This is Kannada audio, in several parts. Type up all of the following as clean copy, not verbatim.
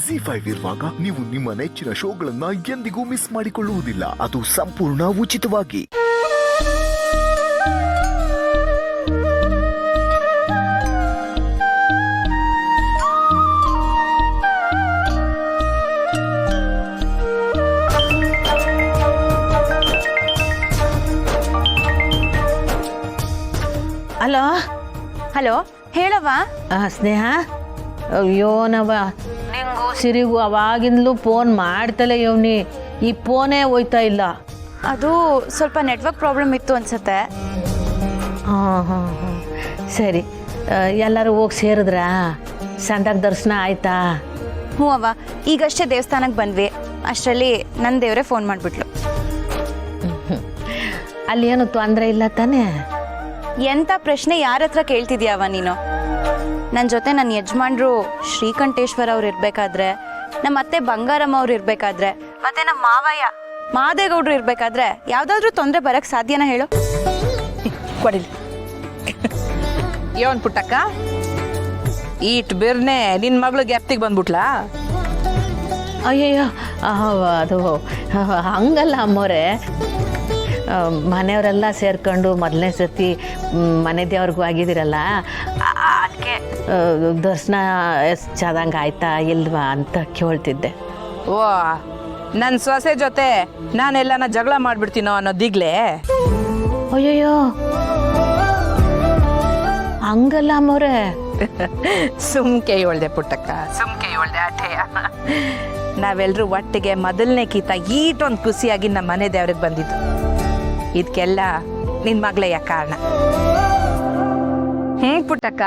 ಜಿ5 ಇರುವಾಗ ನೀವು ನಿಮ್ಮ ನೆಚ್ಚಿನ ಶೋಗಳನ್ನ ಎಂದಿಗೂ ಮಿಸ್ ಮಾಡಿಕೊಳ್ಳುವುದಿಲ್ಲ. ಅದು ಸಂಪೂರ್ಣ ಉಚಿತವಾಗಿ. Hello hello, ಹೇಳವ್ವ. ಸ್ನೇಹ, ಅಯ್ಯೋ ನವ ನಿಂಗೂ ಸಿರಿಗೂ ಅವಾಗಿಂದಲೂ ಫೋನ್ ಮಾಡ್ತಲೇ ಇವನಿ, ಈ ಫೋನೇ ಹೋಯ್ತಾ ಇಲ್ಲ. ಅದು ಸ್ವಲ್ಪ ನೆಟ್ವರ್ಕ್ ಪ್ರಾಬ್ಲಮ್ ಇತ್ತು ಅನ್ಸುತ್ತೆ. ಹಾಂ ಸರಿ, ಎಲ್ಲರೂ ಹೋಗಿ ಸೇರಿದ್ರಾ? ಸಂದಾಗ ದರ್ಶನ ಆಯ್ತಾ? ಹ್ಞೂ ಅವ್ವ, ಈಗಷ್ಟೇ ದೇವಸ್ಥಾನಕ್ಕೆ ಬಂದ್ವಿ. ಅಷ್ಟರಲ್ಲಿ ನನ್ನ ದೇವರೇ ಫೋನ್ ಮಾಡಿಬಿಟ್ಲು. ಅಲ್ಲಿ ಏನು ತೊಂದರೆ ಇಲ್ಲ ತಾನೇ? ಎಂಥ ಪ್ರಶ್ನೆ ಯಾರ ಹತ್ರ ಕೇಳ್ತಿದ್ಯಾವ ನೀನು? ನನ್ನ ಜೊತೆ ನನ್ನ ಯಜಮಾನ್ರು ಶ್ರೀಕಂಠೇಶ್ವರ ಅವ್ರು ಇರಬೇಕಾದ್ರೆ, ನಮ್ಮ ಅತ್ತೆ ಬಂಗಾರಮ್ಮ ಅವ್ರು ಇರಬೇಕಾದ್ರೆ, ಮತ್ತೆ ನಮ್ಮ ಮಾವಯ್ಯ ಮಾದೇಗೌಡರು ಇರಬೇಕಾದ್ರೆ ಯಾವುದಾದ್ರೂ ತೊಂದರೆ ಬರೋಕ್ಕೆ ಸಾಧ್ಯನಾ ಹೇಳು? ಕೊಡಿಲಿ ಏನ್ ಪುಟ್ಟಕ್ಕ, ಈಟ್ ಬಿರ್ನೆ ನಿನ್ನ ಮಗಳು ಗ್ಯಾಪ್ತಿಗೆ ಬಂದ್ಬಿಟ್ಲಾ? ಅಯ್ಯಯ್ಯೋ, ಅದು ಹಂಗಲ್ಲ ಅಮ್ಮೋರೆ, ಮನೆಯವರೆಲ್ಲ ಸೇರ್ಕೊಂಡು ಮೊದಲನೇ ಸತಿ ಮನೆ ದೇವ್ರಿಗೂ ಆಗಿದ್ದೀರಲ್ಲ, ಅದಕ್ಕೆ ದರ್ಶನ ಎಷ್ಟು ಚೆನ್ನಾಗಿ ಆಯ್ತಾ ಇಲ್ವಾ ಅಂತ ಕೇಳ್ತಿದ್ದೆ. ಓ, ನನ್ನ ಸೊಸೆ ಜೊತೆ ನಾನೆಲ್ಲನ ಜಗಳ ಮಾಡ್ಬಿಡ್ತೀನೋ ಅನ್ನೋದಿಗ್ಲೇ? ಅಯ್ಯಯ್ಯೋ, ಹಂಗಲ್ಲ ಅಮ್ಮೋರೆ. ಸುಮ್ಕೆ ಹೇಳ್ದೆ ಪುಟ್ಟಕ್ಕ, ಸುಮ್ಕೆ ಹೇಳ್ದೆ ಅಠೆಯ. ನಾವೆಲ್ಲರೂ ಒಟ್ಟಿಗೆ ಮೊದಲನೇ ಕೀತ ಈಟೊಂದು ಖುಷಿಯಾಗಿ ನಮ್ಮ ಮನೆ ದೇವ್ರಿಗೆ ಬಂದಿದ್ದು. ಇದಕ್ಕೆಲ್ಲ ನಿನ್ನ ಮಗಳಯ್ಯ ಕಾರಣ. ಪುಟ್ಟಕ್ಕ,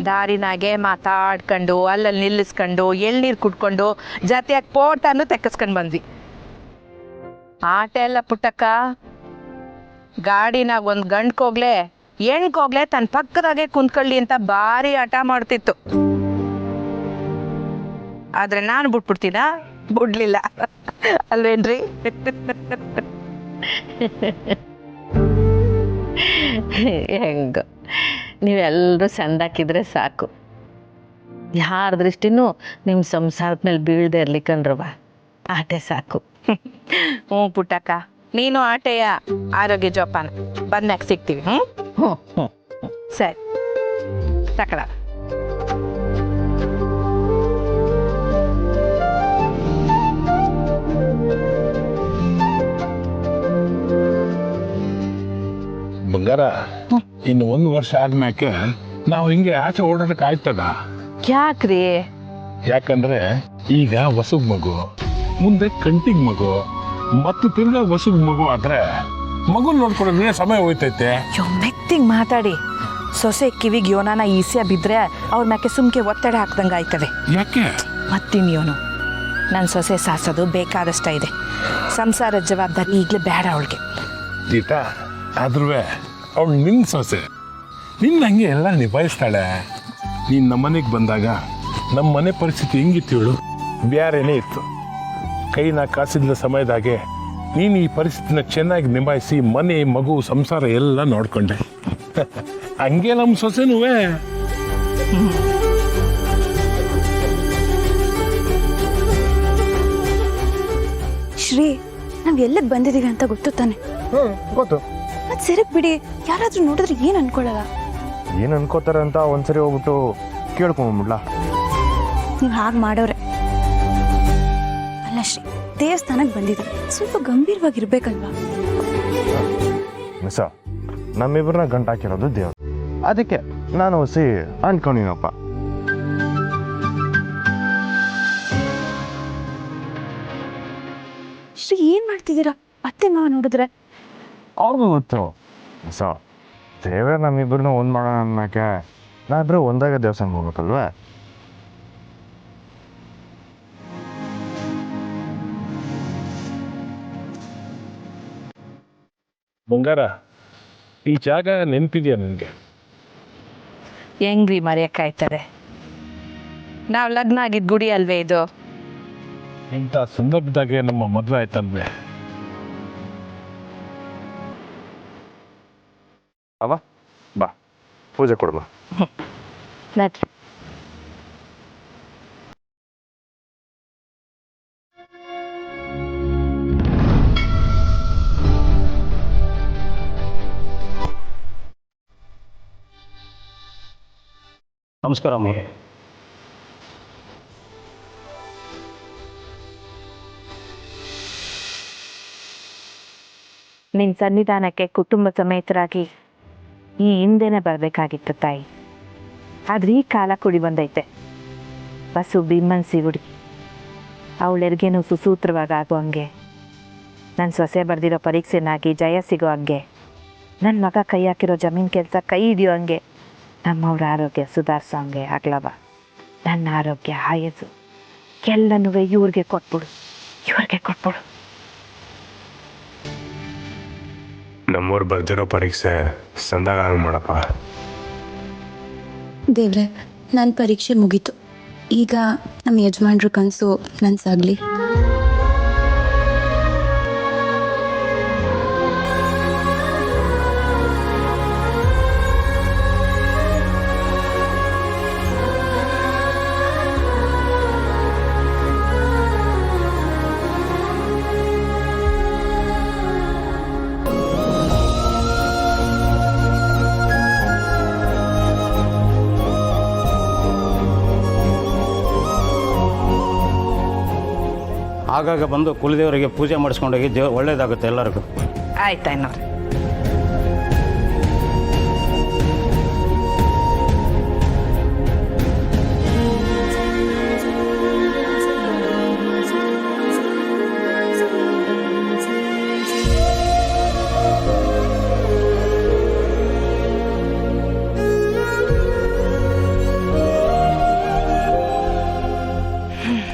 ದಾರಿನಾಗೆ ಮಾತಾಡ್ಕೊಂಡು ಅಲ್ಲಲ್ಲಿ ನಿಲ್ಲಿಸ್ಕೊಂಡು ಎಳ್ನೀರು ಕುಡ್ಕೊಂಡು ಜೊತೆಯಾಗಿ ಫೋಟೋನು ತೆಕ್ಕಿಸ್ಕೊಂಡು ಬಂದ್ವಿ. ಆಟ ಎಲ್ಲ ಪುಟ್ಟಕ್ಕ, ಗಾಡಿನಾಗ ಒಂದು ಗಂಡ್ಕೋಗ್ಲೆ ಹೆಣ್ಕೋಗ್ಲೆ ತನ್ನ ಪಕ್ಕದಾಗೆ ಕುಂತ್ಕೊಳ್ಳಿ ಅಂತ ಭಾರಿ ಆಟ ಮಾಡ್ತಿತ್ತು. ಆದ್ರೆ ನಾನು ಬಿಟ್ಬಿಡ್ತೀನ, ಬಿಡ್ಲಿಲ್ಲ ಅಲ್ವೇನ್ರಿ? ಹೆಂಗ ನೀವೆಲ್ಲರೂ ಸಂದಾಕಿದ್ರೆ ಸಾಕು, ಯಾರ ದೃಷ್ಟಿನೂ ನಿಮ್ಮ ಸಂಸಾರದ ಮೇಲೆ ಬೀಳದೆ ಇರ್ಲಿಕ್ಕಂದ್ರವ, ಆಟೆ ಸಾಕು. ಹ್ಞೂ ಪುಟ್ಟಕ್ಕ, ನೀನು ಆಟೆಯ ಆರೋಗ್ಯ ಜೋಪಾನ. ಬಂದ್ಮ್ಯಾಗ ಸಿಗ್ತೀವಿ. ಹ್ಞೂ ಸರಿ, ತಕಳ. ಬಂಗಾರ, ಇನ್ನು 1 ವರ್ಷ ಆದ್ಮ್ಯಾಕೆ ನಾವು ಹಿಂಗೆ ಆಚೆ ಓಡಾಡಕ್ಕೆ ಆಯ್ತದ? ಯಾಕ್ರಿ? ಯಾಕಂದ್ರೆ ಈಗ ಹೊಸಗ್ ಮಗು, ಮುಂದೆ ಕಂಟಿಗ್ ಮಗು, ಮತ್ತು ತಿರ್ಗಾ ಹೊಸಗ್ ಮಗು ಆದ್ರೆ ಮಗು ನೋಡ್ಕೊಳ್ಳೋದ್ರೆ ಸಮಯ ಹೋಯ್ತೈತೆ. ಮೆತ್ತಿಗೆ ಮಾತಾಡಿ, ಸೊಸೆ ಕಿವಿಗೆ ಯೋನಾನ ಈಸಿಯ ಬಿದ್ರೆ ಅವ್ರ ಮ್ಯಾಕೆ ಸುಮ್ಕೆ ಒತ್ತಡ ಹಾಕ್ದಂಗೆ ಆಯ್ತದೆ. ಯಾಕೆ? ಮತ್ತಿನ್ಯೋನು, ನನ್ನ ಸೊಸೆ ಸಾಸೋದು ಬೇಕಾದಷ್ಟ ಇದೆ. ಸಂಸಾರದ ಜವಾಬ್ದಾರಿ ಈಗಲೇ ಬೇಡ ಅವಳಿಗೆ. ದೀಟಾ, ಆದ್ರೂ ಅವಳು ನಿನ್ನ ಸೊಸೆ, ನಿನ್ನ ಹಂಗೆ ಎಲ್ಲ ನಿಭಾಯಿಸ್ತಾಳೆ. ನೀನು ನಮ್ಮನೆಗೆ ಬಂದಾಗ ನಮ್ಮ ಮನೆ ಪರಿಸ್ಥಿತಿ ಹೆಂಗಿತ್ತು ಹೇಳು? ಬ್ಯಾರೇನೇ ಇತ್ತು. ಕೈನ ಕಾಸಿದ ಸಮಯದಾಗೆ ನೀನು ಈ ಪರಿಸ್ಥಿತಿನ ಚೆನ್ನಾಗಿ ನಿಭಾಯಿಸಿ ಮನೆ, ಮಗು, ಸಂಸಾರ ಎಲ್ಲ ನೋಡ್ಕೊಂಡೆ. ಹಂಗೆ ನಮ್ಮ ಸೊಸೆನೂ. ಶ್ರೀ, ನಾವ್ ಎಲ್ಲಿಗೆ ಬಂದಿದೀವಿ ಅಂತ ಗೊತ್ತು ತಾನೆ? ಗೊತ್ತು. ಅದು ಸರಿಗ್ ಬಿಡಿ, ಯಾರಾದ್ರೂ ನೋಡಿದ್ರೆ ಏನ್ ಅನ್ಕೊಳ್ಳಲ್ಲ? ಏನು ಅನ್ಕೋತಾರೆ ಅಂತ ಒಂದ್ಸರಿ ಹೋಗ್ಬಿಟ್ಟು ಕೇಳ್ಕೊಂಬಿಡ್ಲಾ? ನೀವು ಹಾಗೆ ಮಾಡೋರೆ ಅಲ್ಲ ಶ್ರೀ. ದೇವಸ್ಥಾನಕ್ಕೆ ಬಂದಿದ್ದೀವಿ, ಸ್ವಲ್ಪ ಗಂಭೀರವಾಗಿರ್ಬೇಕಲ್ವಾ? ಮಿಸ, ನಮ್ಮಿಬ್ಬರನ್ನ ಗಂಟು ಹಾಕಿರೋದು ದೇವ್ರು, ಅದಕ್ಕೆ ನಾನು ಹೊಸಿ ಅನ್ಕೊಂಡಿನಪ್ಪ. ಶ್ರೀ, ಏನ್ ಮಾಡ್ತಿದ್ದೀರಾ? ಅತ್ತೆ ಮಾವ ನೋಡಿದ್ರೆ? ಅವ್ರಿಗೂ ಗೊತ್ತು ಮಿಸ, ದೇವ್ರ ನಮ್ಮಿಬ್ಬರನ್ನ ಒಂದು ಮಾಡೋಣ ಅನ್ನಕ್ಕೆ ನಾವಿಬ್ಬರು ಒಂದಾಗ ದೇವಸ್ಥಾನಕ್ಕೆ ಹೋಗ್ಬೇಕಲ್ವಾ? ಬಂಗಾರ, ಈ ಜಾಗ ನೆನಪಿದ್ಯಾ ನನಗೆ? ಹೆಂಗ್ರಿ ಮರೆಯಕ್ಕಾಯ್ತದೆ? ನಾವು ಲಗ್ನ ಆಗಿದ್ದ ಗುಡಿ ಅಲ್ವೇ ಇದು? ಇಂಥ ಸಂದರ್ಭದಾಗೆ ನಮ್ಮ ಮದುವೆ ಆಯ್ತಲ್ವೇ? ಅವ ಬಾ, ಪೂಜೆ ಕೊಡಲ್ಲ. ನಡ್ರಿ. ನಮಸ್ಕಾರ ಅಮ್ಮ. ನಿನ್ನ ಸನ್ನಿಧಾನಕ್ಕೆ ಕುಟುಂಬ ಸಮೇತರಾಗಿ ಈ ಹಿಂದೆನೇ ಬರಬೇಕಾಗಿತ್ತು ತಾಯಿ. ಆದ್ರೆ ಈ ಕಾಲ ಕುಡಿ ಬಂದೈತೆ. ಬಸ್ಸು ಬಿಮ್ಮನ್ಸಿ ಹುಡುಗಿ ಅವಳೆರ್ಗೇನು ಸುಸೂತ್ರವಾಗಿ ಆಗೋ ಹಂಗೆ, ನನ್ನ ಸೊಸೆ ಬರೆದಿರೋ ಪರೀಕ್ಷೆನಾಗಿ ಜಯ ಸಿಗೋ ಹಂಗೆ, ನನ್ನ ಮಗ ಕೈ ಹಾಕಿರೋ ಜಮೀನು ಕೆಲಸ ಕೈ ಹಿಡಿಯೋ ಹಂಗೆ, ನಮ್ಮವ್ರ ಆರೋಗ್ಯ ಸುಧಾರಿಸೋ ಹಂಗೆ ಆಗ್ಲವ. ನನ್ನ ಆರೋಗ್ಯ ಆಯಸ್ಸು ಎಲ್ಲನೂ ಇವ್ರಿಗೆ ಕೊಟ್ಬಿಡು. ನಮ್ಮವ್ರು ಬರ್ದಿರೋ ಪರೀಕ್ಷೆ ಸಂದಾಗ ಹಂಗೆ ಮಾಡಪ್ಪ. ದೇವ್ರೆ, ನನ್ನ ಪರೀಕ್ಷೆ ಮುಗೀತು. ಈಗ ನಮ್ಮ ಯಜಮಾನ್ರ ಕನಸು ನನ್ಸಾಗ್ಲಿ. ಆಗಾಗ ಬಂದು ಕುಲದೇವರಿಗೆ ಪೂಜೆ ಮಾಡಿಸ್ಕೊಂಡೋಗಿ ಒಳ್ಳೇದಾಗುತ್ತೆ ಎಲ್ಲರಿಗೂ. ಆಯ್ತಾಯ್ನವ್ರೆ.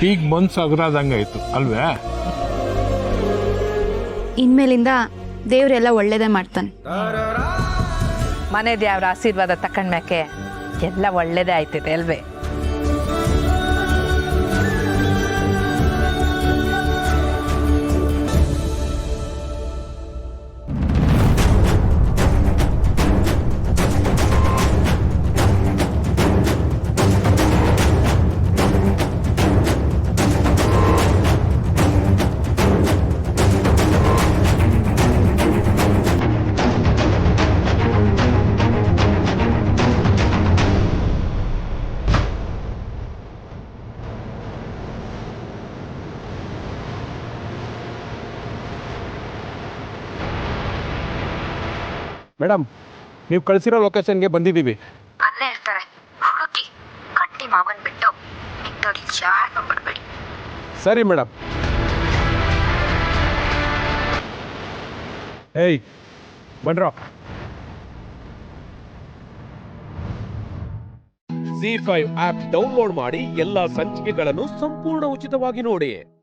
ಈಗ ಮನ್ಸು ಅಗ್ರಾದಂಗಾಯ್ತು ಅಲ್ವೇ? ಇನ್ಮೇಲಿಂದ ದೇವರೆಲ್ಲ ಒಳ್ಳೇದೇ ಮಾಡ್ತಾನೆ. ಮನೆ ದೇವ್ರ ಆಶೀರ್ವಾದ ತಕೊಂಡ್ಮ್ಯಾಕೆ ಎಲ್ಲ ಒಳ್ಳೇದೇ ಆಯ್ತದೆ ಅಲ್ವೇ? ಮೇಡಮ್, ನೀವು ಕಳಿಸಿರೋ ಲೊಕೇಶನ್ಗೆ ಬಂದಿದ್ದೀವಿ. ಅಲ್ಲೇ ಇರ್ತಾರೆ, ಹುಡುಕಿ ಗಟ್ಟಿ ಮಾವನ್ ಬಿಟ್ಟು ನಿಂತೋಗಿ ಯಾರನ್ನೂ ಬಿಡಬೇಡಿ. ಸರಿ ಮೇಡಮ್. ಏಯ್ ಬನ್ರೋ. ZEE5 ಆಪ್ ಡೌನ್ಲೋಡ್ ಮಾಡಿ ಎಲ್ಲಾ ಸಂಚಿಕೆಗಳನ್ನು ಸಂಪೂರ್ಣ ಉಚಿತವಾಗಿ ನೋಡಿ.